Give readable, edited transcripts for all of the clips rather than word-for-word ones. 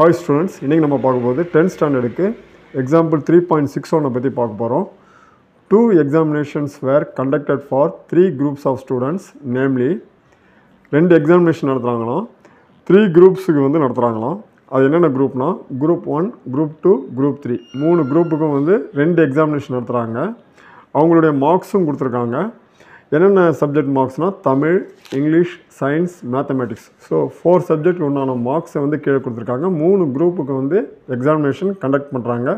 Hi students, இன்னைக்கு நம்ம பார்க்கும்போது 10th ஸ்டாண்டர்டுக்கு எக்ஸாம்பிள் 3.61 பற்றி பார்க்க போகிறோம். 2 examinations were conducted for 3 groups of students, namely 2 examination நடத்துகிறாங்களாம், 3 குரூப்ஸுக்கு வந்து நடத்துகிறாங்களாம். அது என்னென்ன குரூப்னா குரூப் 1, குரூப் 2, குரூப் 3 3 குரூப்புக்கும் வந்து 2 எக்ஸாமினேஷன் நடத்துகிறாங்க. அவங்களுடைய மார்க்ஸும் கொடுத்துருக்காங்க. என்னென்ன சப்ஜெக்ட் மார்க்ஸ்னால் Tamil, English, science, mathematics. So 4 subject உண்டான மார்க்ஸை வந்து கீழே கொடுத்துருக்காங்க. 3 குரூப்புக்கு வந்து எக்ஸாமினேஷன் கண்டக்ட் பண்ணுறாங்க.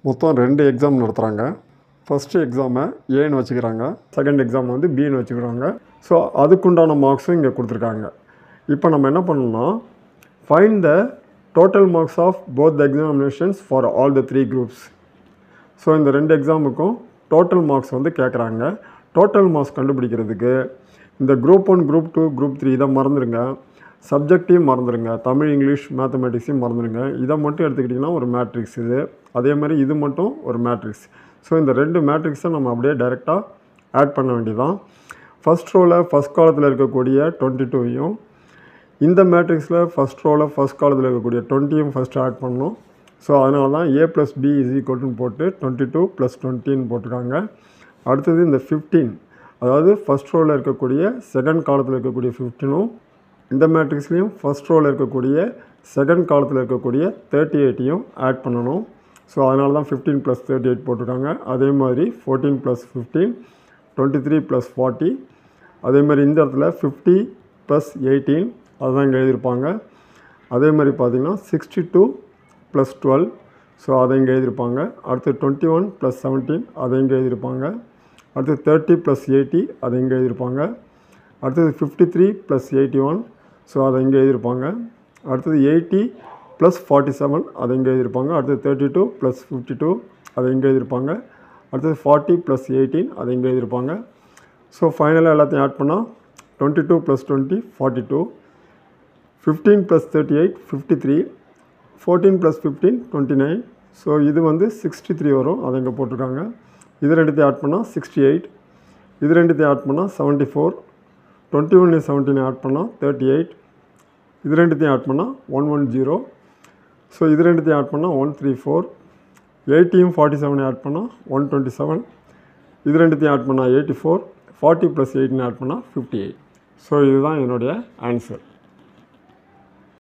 மொத்தம் 2 எக்ஸாம் நடத்துகிறாங்க. ஃபஸ்ட்டு எக்ஸாமை ஏன்னு வச்சுக்கிறாங்க, செகண்ட் எக்ஸாம் வந்து பின்னு வச்சுக்கிறாங்க. ஸோ அதுக்குண்டான மார்க்ஸும் இங்கே கொடுத்துருக்காங்க. இப்போ நம்ம என்ன பண்ணணும்னா find the total marks of both the examinations for all the 3 groups. So இந்த 2 எக்ஸாமுக்கும் டோட்டல் மார்க்ஸ் வந்து கேட்குறாங்க. டோட்டல் மார்க்ஸ் கண்டுபிடிக்கிறதுக்கு இந்த குரூப் 1, குரூப் 2, குரூப் 3 இதை மறந்துடுங்க. சப்ஜெக்டையும் மறந்துடுங்க. தமிழ், இங்கிலீஷ், மேத்தமெட்டிக்ஸையும் மறந்துடுங்க. இதை மட்டும் எடுத்துக்கிட்டிங்கன்னா ஒரு மேட்ரிக்ஸ் இது. அதே மாதிரி இது மட்டும் ஒரு மேட்ரிக்ஸ். ஸோ இந்த 2 மேட்ரிக்ஸை நம்ம அப்படியே டைரெக்டாக ஆட் பண்ண வேண்டியதான். ஃபஸ்ட் ரோவில் ஃபஸ்ட் காலத்தில் இருக்கக்கூடிய 22யும் இந்த மேட்ரிக்ஸில் ஃபஸ்ட் ரோவில் ஃபஸ்ட் காலத்தில் இருக்கக்கூடிய 20யும் ஃபஸ்ட்டு ஆட் பண்ணணும். ஸோ அதனால தான் a + b = போட்டு 22 + 20ன்னு போட்டிருக்காங்க. அடுத்தது இந்த 15, அதாவது ஃபஸ்ட் ரோவில் இருக்கக்கூடிய செகண்ட் காலத்தில் இருக்கக்கூடிய 15ம் இந்த மேட்ரிக்ஸ்லேயும் ஃபஸ்ட் ரோவில் இருக்கக்கூடிய செகண்ட் காலத்தில் இருக்கக்கூடிய 38யும் ஆட் பண்ணணும். ஸோ அதனால தான் 15 + 38 போட்டிருக்காங்க. அதே மாதிரி 14 + 15, 23 + 40. அதே மாதிரி இந்த இடத்துல 50 + 18 அதுதான் இங்கே எழுதியிருப்பாங்க. அதே மாதிரி பார்த்திங்கன்னா 62 + 12, ஸோ அதை இங்கே எழுதியிருப்பாங்க. அடுத்து 21 + 17 அதை இங்கே எழுதியிருப்பாங்க. அடுத்து 30 + 80 அதை இங்கே எழுதியிருப்பாங்க. அடுத்தது 53 + 81, ஸோ அதை இங்கே எழுதியிருப்பாங்க. அடுத்தது 80 + 47 அதை இங்கே எழுதியிருப்பாங்க. அடுத்தது 32 + 52 அதை இங்கே எழுதியிருப்பாங்க. அடுத்தது 40 + 18 அதை இங்கே எழுதியிருப்பாங்க. ஸோ ஃபைனலாக எல்லாத்தையும் ஆட் பண்ணால் 22 + 20 42, 15 + 38 53, 14 + 15 29. ஸோ இது வந்து 63 வரும், அதை இங்கே போட்டிருக்காங்க. இது ரெண்டுத்தையும் ஆட் பண்ணால் 68, இது ரெண்டுத்தையும் ஆட் பண்ணால் 74, 21 17 ஆட் பண்ணால் 38, இது ரெண்டுத்தையும் ஆட் பண்ணால் 110. ஸோ இது ரெண்டுத்தையும் ஆட் பண்ணால் 134, 80யும் 47 ஆட் பண்ணால் 127, இது ரெண்டுத்தையும் ஆட் பண்ணால் 84, 40 + 18 ஆட் பண்ணால் 58. ஸோ இதுதான் என்னுடைய ஆன்சர்.